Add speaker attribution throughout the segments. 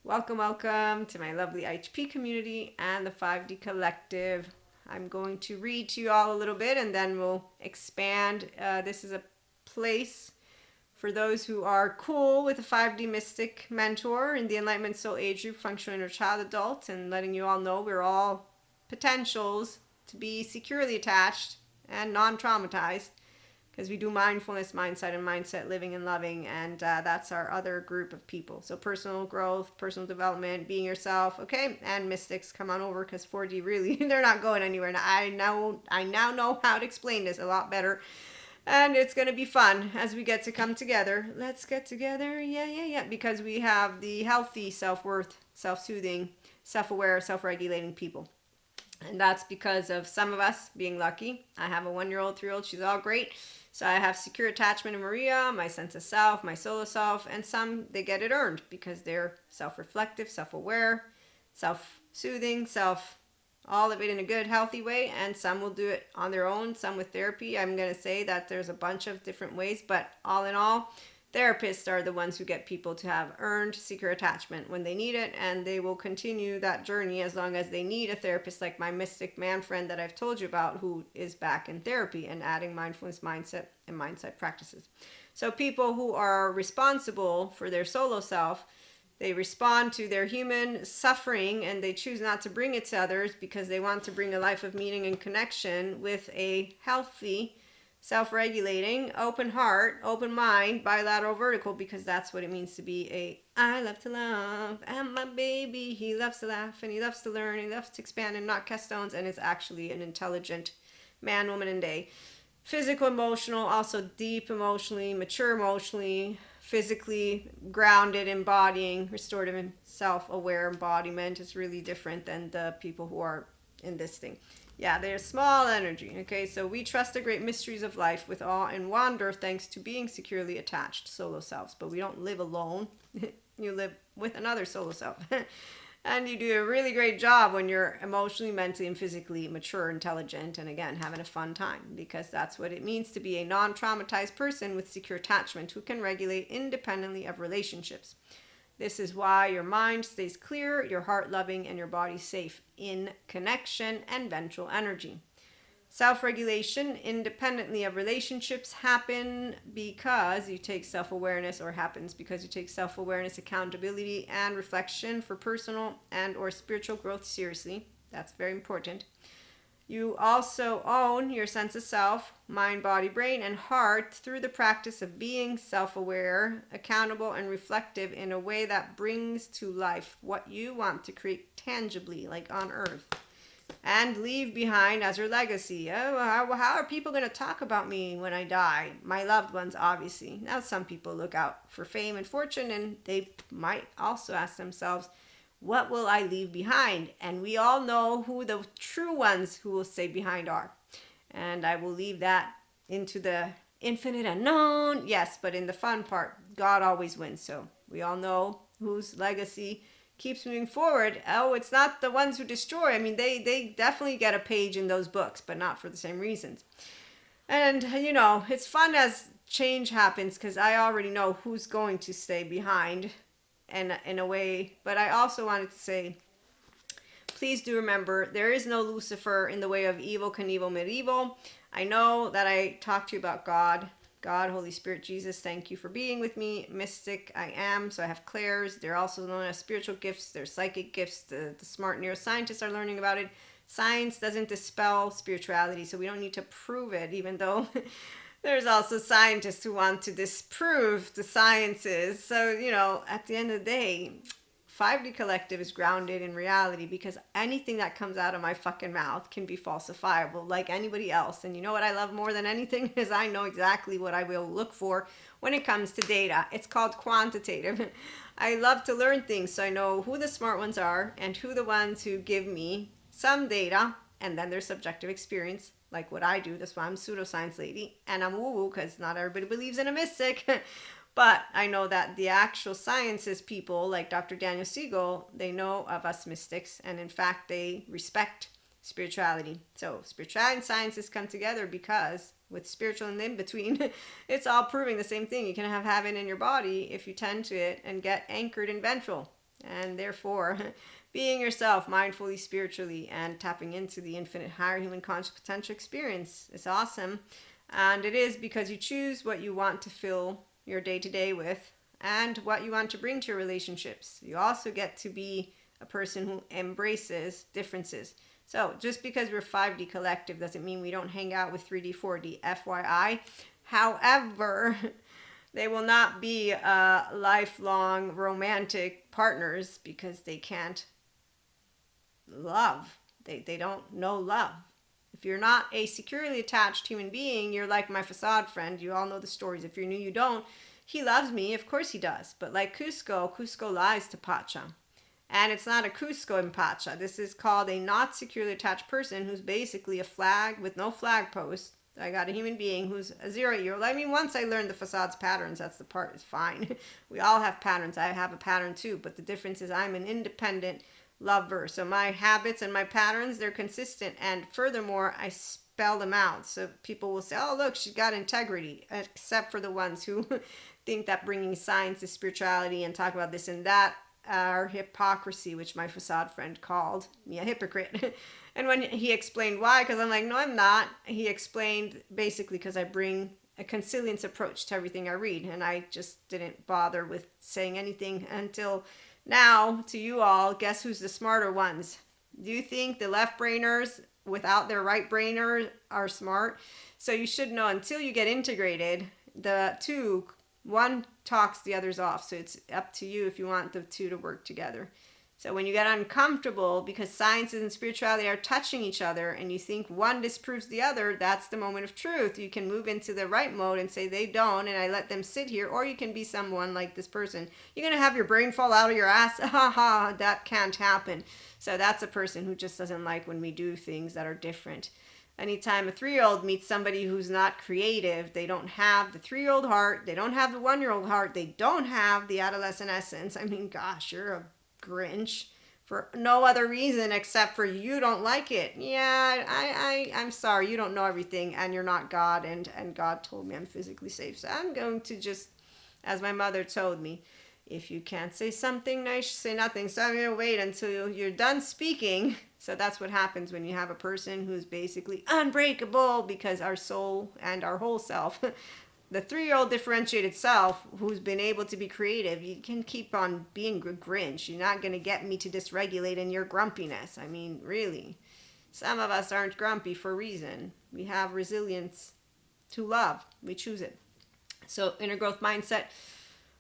Speaker 1: Welcome, welcome to my lovely IHP community and the 5D Collective. I'm going to read to you all a little bit and then we'll expand. This is a place for those who are cool with a 5D Mystic mentor in the Enlightenment Soul Age Group, Functional Inner Child Adult, and letting you all know we're all potentials to be securely attached and non-traumatized, because we do mindfulness, mindset, and mindset living and loving, and that's our other group of people. So personal growth, personal development, being yourself, okay? And mystics, come on over, because 4D really, they're not going anywhere. And I now know how to explain this a lot better, and it's going to be fun as we get to come together. Let's get together, yeah, because we have the healthy self-worth, self-soothing, self-aware, self-regulating people. And that's because of some of us being lucky. I have a 1-year-old, 3-year-old, she's all great. So I have secure attachment in Maria, my sense of self, my solo self, and some, they get it earned because they're self-reflective, self-aware, self-soothing, all of it in a good, healthy way, and some will do it on their own, some with therapy. I'm going to say that there's a bunch of different ways, but all in all, therapists are the ones who get people to have earned secure attachment when they need it, and they will continue that journey as long as they need a therapist, like my mystic man friend that I've told you about, who is back in therapy and adding mindfulness mindset and mindset practices. So people who are responsible for their solo self, they respond to their human suffering and they choose not to bring it to others because they want to bring a life of meaning and connection with a healthy, self-regulating, open heart, open mind, bilateral vertical, because that's what it means to be a I love to love, and my baby, he loves to laugh, and he loves to learn, and he loves to expand and not cast stones, and is actually an intelligent man, woman, and day. Physical, emotional, also deep emotionally, mature emotionally, physically grounded, embodying, restorative, and self-aware embodiment is really different than the people who are in this thing. Yeah, they're small energy. Okay, so we trust the great mysteries of life with awe and wonder thanks to being securely attached solo selves. But we don't live alone. You live with another solo self. And you do a really great job when you're emotionally, mentally, and physically mature, intelligent, and again, having a fun time, because that's what it means to be a non-traumatized person with secure attachment who can regulate independently of relationships. This is why your mind stays clear, your heart loving, and your body safe in connection and ventral energy. Self-regulation independently of relationships happen because you take self-awareness, or happens because you take self-awareness, accountability, and reflection for personal and or spiritual growth seriously. That's very important. You also own your sense of self, mind, body, brain, and heart through the practice of being self-aware, accountable, and reflective in a way that brings to life what you want to create tangibly, like on earth, and leave behind as your legacy. Oh, how are people going to talk about me when I die? My loved ones, obviously. Now, some people look out for fame and fortune, and they might also ask themselves, what will I leave behind? And we all know who the true ones who will stay behind are. And I will leave that into the infinite unknown. Yes, but in the fun part, God always wins. So we all know whose legacy keeps moving forward. Oh, it's not the ones who destroy. I mean, they definitely get a page in those books, but not for the same reasons. And, you know, it's fun as change happens because I already know who's going to stay behind, and in a way. But I also wanted to say, please do remember, there is no Lucifer in the way of evil, Knievel, medieval. I know that I talked to you about God, Holy Spirit, Jesus, thank you for being with me. Mystic, I am. So I have clairs. They're also known as spiritual gifts. They're psychic gifts. The smart neuroscientists are learning about it. Science doesn't dispel spirituality, so we don't need to prove it, even though there's also scientists who want to disprove the sciences. So, you know, at the end of the day, 5D Collective is grounded in reality, because anything that comes out of my fucking mouth can be falsifiable like anybody else. And you know what I love more than anything is I know exactly what I will look for when it comes to data. It's called quantitative. I love to learn things, so I know who the smart ones are and who the ones who give me some data and then their subjective experience, like what I do. That's why I'm a pseudoscience lady, and I'm woo-woo because not everybody believes in a mystic. But I know that the actual sciences people, like Dr. Daniel Siegel, they know of us mystics, and in fact, they respect spirituality. So spirituality and sciences come together because with spiritual and in between, it's all proving the same thing. You can have heaven in your body if you tend to it and get anchored in ventral. And therefore, being yourself mindfully, spiritually, and tapping into the infinite higher human conscious potential experience is awesome. And it is because you choose what you want to fill your day to day with and what you want to bring to your relationships. You also get to be a person who embraces differences. So just because we're 5D collective doesn't mean we don't hang out with 3D, 4D, FYI. However, they will not be lifelong romantic partners because they can't love. They don't know love. If you're not a securely attached human being, you're like my facade friend. You all know the stories. If you're new, you don't. He loves me. Of course he does. But like Cusco lies to Pacha. And it's not a Cusco in Pacha. This is called a not securely attached person who's basically a flag with no flag post. I got a human being who's a 0-year-old. I mean, once I learned the facade's patterns, that's the part is fine. We all have patterns. I have a pattern too. But the difference is I'm an independent lover. So my habits and my patterns, they're consistent. And furthermore, I spell them out. So people will say, oh, look, she's got integrity. Except for the ones who think that bringing science to spirituality and talk about this and that are hypocrisy, which my facade friend called me a hypocrite. And when he explained why, because I'm like, no, I'm not. He explained basically because I bring a consilience approach to everything I read. And I just didn't bother with saying anything until now to you all. Guess who's the smarter ones? Do you think the left brainers without their right brainer are smart? So you should know until you get integrated, the two, one talks the others off. So it's up to you if you want the two to work together. So when you get uncomfortable because sciences and spirituality are touching each other and you think one disproves the other, that's the moment of truth. You can move into the right mode and say they don't and I let them sit here. Or you can be someone like this person. You're going to have your brain fall out of your ass. Ha ha, that can't happen. So that's a person who just doesn't like when we do things that are different. Anytime a 3-year-old meets somebody who's not creative, they don't have the 3-year-old heart, they don't have the 1-year-old heart, they don't have the adolescent essence. I mean, gosh, you're a Grinch for no other reason except for you don't like it. Yeah, I'm sorry, you don't know everything and you're not God, and God told me I'm physically safe. So I'm going to just, as my mother told me, if you can't say something nice, say nothing. So I'm going to wait until you're done speaking. So that's what happens when you have a person who's basically unbreakable, because our soul and our whole self, the 3-year-old differentiated self who's been able to be creative, you can keep on being a Grinch. You're not going to get me to dysregulate in your grumpiness. I mean, really. Some of us aren't grumpy for a reason. We have resilience to love. We choose it. So inner growth mindset,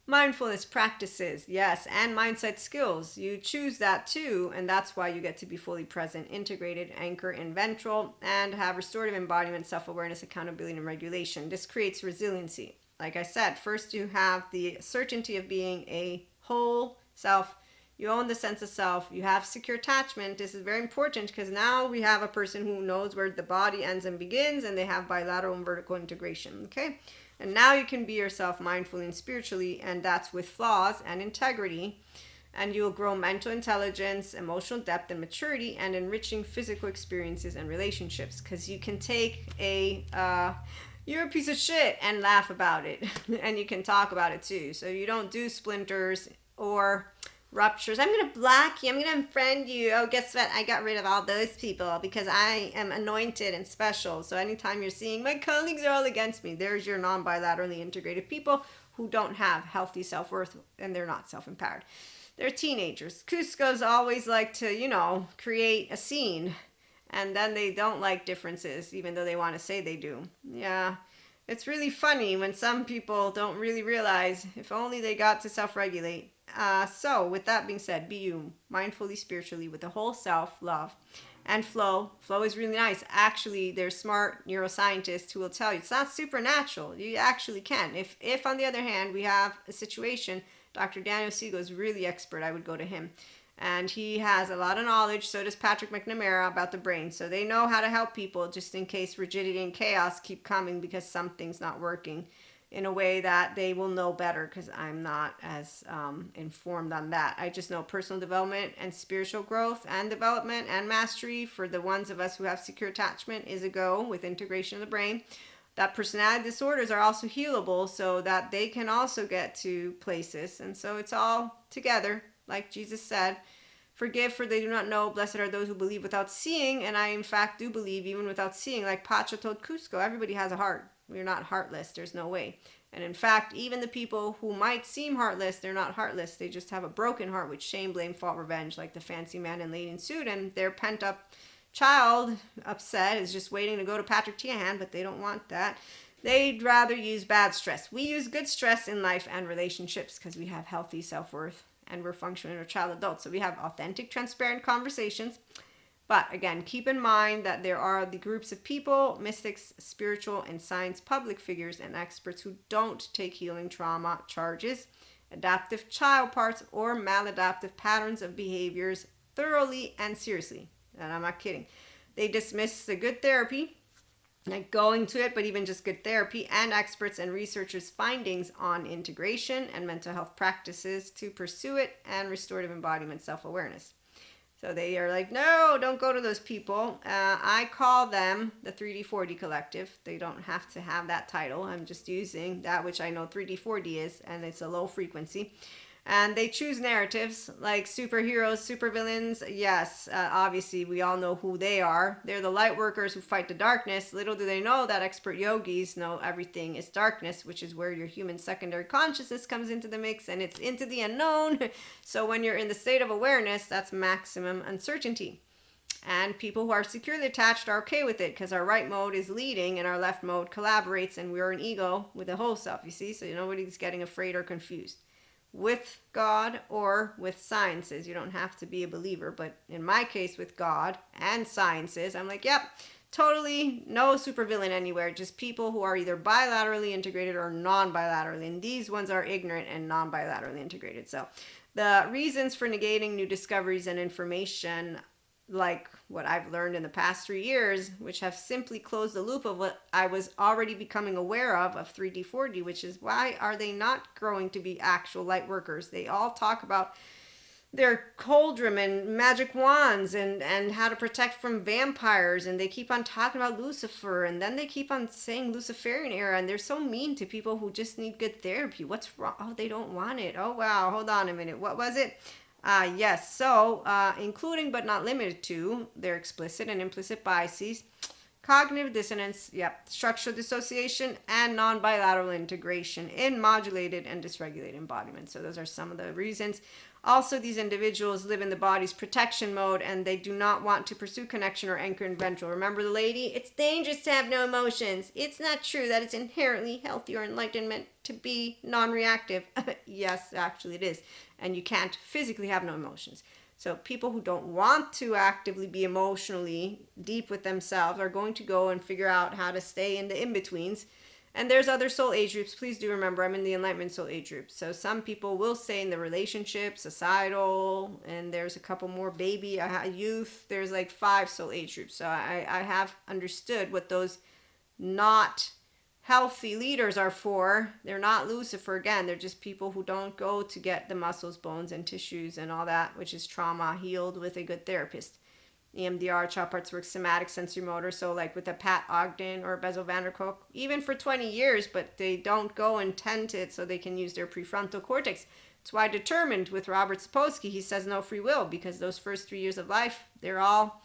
Speaker 1: mindfulness practices, yes, and mindset skills. You choose that too, and that's why you get to be fully present, integrated, anchor in ventral, and have restorative embodiment, self-awareness, accountability, and regulation. This creates resiliency. Like I said, first you have the certainty of being a whole self. You own the sense of self. You have secure attachment. This is very important because now we have a person who knows where the body ends and begins, and they have bilateral and vertical integration, okay? And now you can be yourself mindfully and spiritually, and that's with flaws and integrity. And you'll grow mental intelligence, emotional depth, and maturity, and enriching physical experiences and relationships. Because you can take you're a piece of shit and laugh about it. And you can talk about it too. So you don't do splinters or ruptures. I'm going to block you. I'm going to unfriend you. Oh, guess what? I got rid of all those people because I am anointed and special. So anytime you're seeing my colleagues are all against me, there's your non-bilaterally integrated people who don't have healthy self-worth and they're not self-empowered. They're teenagers. Cusco's always like to, create a scene, and then they don't like differences, even though they want to say they do. Yeah. It's really funny when some people don't really realize if only they got to self-regulate. So with that being said, be you mindfully, spiritually, with the whole self, love, and flow. Flow is really nice. Actually, there's smart neuroscientists who will tell you it's not supernatural. You actually can. If on the other hand, we have a situation, Dr. Daniel Siegel is really expert. I would go to him. And he has a lot of knowledge. So does Patrick McNamara about the brain. So they know how to help people just in case rigidity and chaos keep coming because something's not working in a way that they will know better, because I'm not as informed on that. I just know personal development and spiritual growth and development and mastery for the ones of us who have secure attachment is a go with integration of the brain. That personality disorders are also healable so that they can also get to places. And so it's all together. like Jesus said, forgive for they do not know. Blessed are those who believe without seeing. And I, in fact, do believe even without seeing. Like Pacha told Cusco, everybody has a heart. We're not heartless. There's no way. And in fact, even the people who might seem heartless, they're not heartless. They just have a broken heart with shame, blame, fault, revenge, like the fancy man and lady in suit. And their pent up child, upset, is just waiting to go to Patrick Tiahan, but they don't want that. They'd rather use bad stress. We use good stress in life and relationships because we have healthy self-worth and we're functioning as child adults. So we have authentic, transparent conversations. But again, keep in mind that there are the groups of people, mystics, spiritual and science public figures, and experts who don't take healing trauma charges, adaptive child parts, or maladaptive patterns of behaviors thoroughly and seriously. And I'm not kidding. They dismiss the good therapy, like going to it, but even just good therapy, and experts and researchers' findings on integration and mental health practices to pursue it and restorative embodiment self-awareness. So they are like, no, don't go to those people. I call them the 3D 4D collective. They don't have to have that title. I'm just using that which I know 3D 4D is, and it's a low frequency. And they choose narratives like superheroes, supervillains. Yes, obviously we all know who they are. They're the light workers who fight the darkness. Little do they know that expert yogis know everything is darkness, which is where your human secondary consciousness comes into the mix, and it's into the unknown. So when you're in the state of awareness, that's maximum uncertainty. And people who are securely attached are okay with it because our right mode is leading and our left mode collaborates, and we're an ego with a whole self, you see? So nobody's getting afraid or confused with God or with sciences. You don't have to be a believer, but in my case with God and sciences, I'm like, yep, totally no supervillain anywhere, just people who are either bilaterally integrated or non-bilaterally, and these ones are ignorant and non-bilaterally integrated. So the reasons for negating new discoveries and information, like what I've learned in the past 3 years, which have simply closed the loop of what I was already becoming aware of 3D 4D, which is why are they not growing to be actual light workers? They all talk about their cauldron and magic wands and how to protect from vampires, and they keep on talking about Lucifer, and then they keep on saying Luciferian era, and they're so mean to people who just need good therapy. What's wrong? Oh, they don't want it. Oh, wow. Hold on a minute. What was it? Yes, so including but not limited to their explicit and implicit biases, cognitive dissonance, structural dissociation, and non-bilateral integration in modulated and dysregulated embodiment. So those are some of the reasons. Also, these individuals live in the body's protection mode, and they do not want to pursue connection or anchor in ventral. Remember the lady? It's dangerous to have no emotions. It's not true that it's inherently healthy or enlightenment to be non-reactive. Yes, actually it is. And you can't physically have no emotions. So people who don't want to actively be emotionally deep with themselves are going to go and figure out how to stay in the in-betweens. And there's other soul age groups. Please do remember, I'm in the Enlightenment soul age group. So some people will stay in the relationship, societal, and there's a couple more baby, youth. There's like 5 soul age groups. So I have understood what those not healthy leaders are for. They're not Lucifer. Again, they're just people who don't go to get the muscles, bones, and tissues and all that, which is trauma, healed with a good therapist. EMDR, child parts work, somatic, sensory motor. So like with a Pat Ogden or Bezel van der Kolk, even for 20 years, but they don't go and tend it so they can use their prefrontal cortex. That's why determined with Robert Sapolsky, he says no free will, because those first 3 years of life, they're all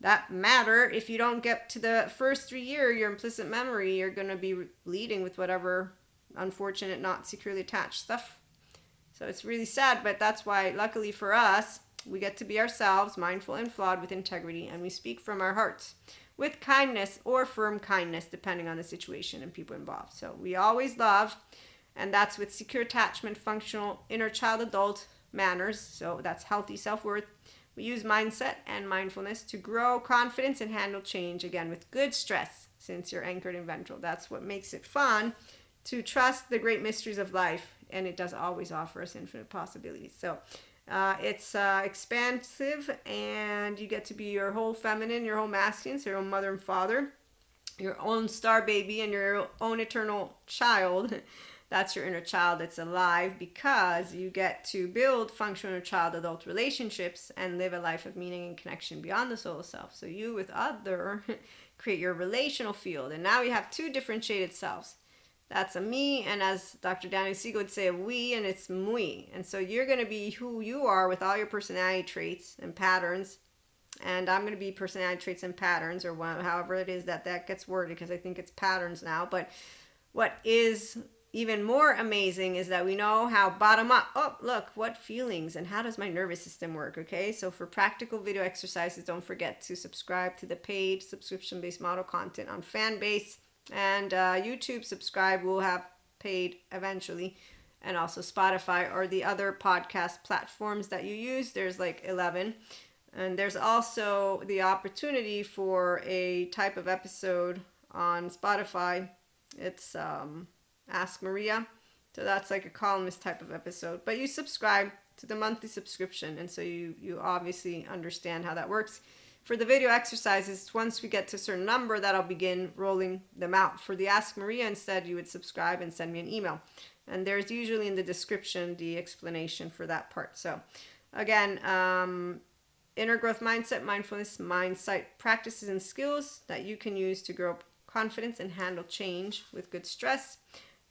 Speaker 1: that matter. If you don't get to the first 3 years, your implicit memory, you're going to be leading with whatever unfortunate, not securely attached stuff. So it's really sad, but that's why, luckily for us, we get to be ourselves, mindful and flawed with integrity, and we speak from our hearts with kindness or firm kindness, depending on the situation and people involved. So we always love, and that's with secure attachment, functional, inner child adult manners. So that's healthy self-worth. We use mindset and mindfulness to grow confidence and handle change, again, with good stress, since you're anchored in ventral. That's what makes it fun to trust the great mysteries of life, and it does always offer us infinite possibilities. So it's expansive, and you get to be your whole feminine, your whole masculine, so your own mother and father, your own star baby, and your own eternal child. That's your inner child that's alive, because you get to build functional child-adult relationships and live a life of meaning and connection beyond the soul self. So you with other create your relational field, and now you have 2 differentiated selves. That's a me, and as Dr. Daniel Siegel would say, a we, and it's mui. And so you're going to be who you are with all your personality traits and patterns. And I'm going to be personality traits and patterns, or however it is that gets worded, because I think it's patterns now. But what is even more amazing is that we know how bottom up, oh, look, what feelings and how does my nervous system work, okay? So for practical video exercises, don't forget to subscribe to the paid subscription-based model content on Fanbase, and YouTube. Subscribe, we'll have paid eventually, and also Spotify or the other podcast platforms that you use. There's like 11. And there's also the opportunity for a type of episode on Spotify. It's Ask Maria. So that's like a columnist type of episode. But you subscribe to the monthly subscription, and so you obviously understand how that works. For the video exercises, once we get to a certain number, that I'll begin rolling them out. For the Ask Maria, instead, you would subscribe and send me an email. And there's usually in the description the explanation for that part. So again, inner growth mindset, mindfulness, mindset practices and skills that you can use to grow confidence and handle change with good stress.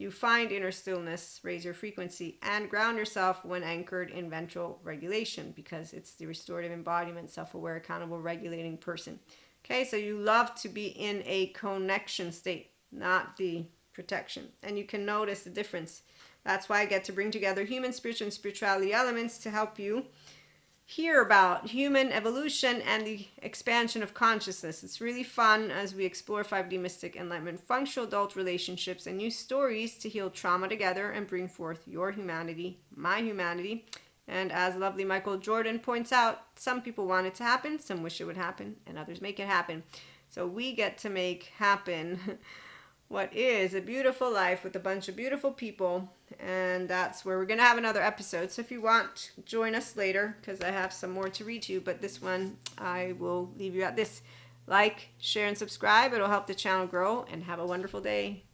Speaker 1: You find inner stillness, raise your frequency, and ground yourself when anchored in ventral regulation, because it's the restorative embodiment, self-aware, accountable, regulating person. Okay, so you love to be in a connection state, not the protection. And you can notice the difference. That's why I get to bring together human, spiritual, and spirituality elements to help you hear about human evolution and the expansion of consciousness. It's really fun as we explore 5D mystic enlightenment, functional adult relationships, and use stories to heal trauma together and bring forth your humanity, my humanity. And as lovely Michael Jordan points out, some people want it to happen, some wish it would happen, and others make it happen. So we get to make happen what is a beautiful life with a bunch of beautiful people, and that's where we're going to have another episode. So if you want, join us later, because I have some more to read to you, but this one I will leave you at this. Like, share, and subscribe. It'll help the channel grow, and have a wonderful day.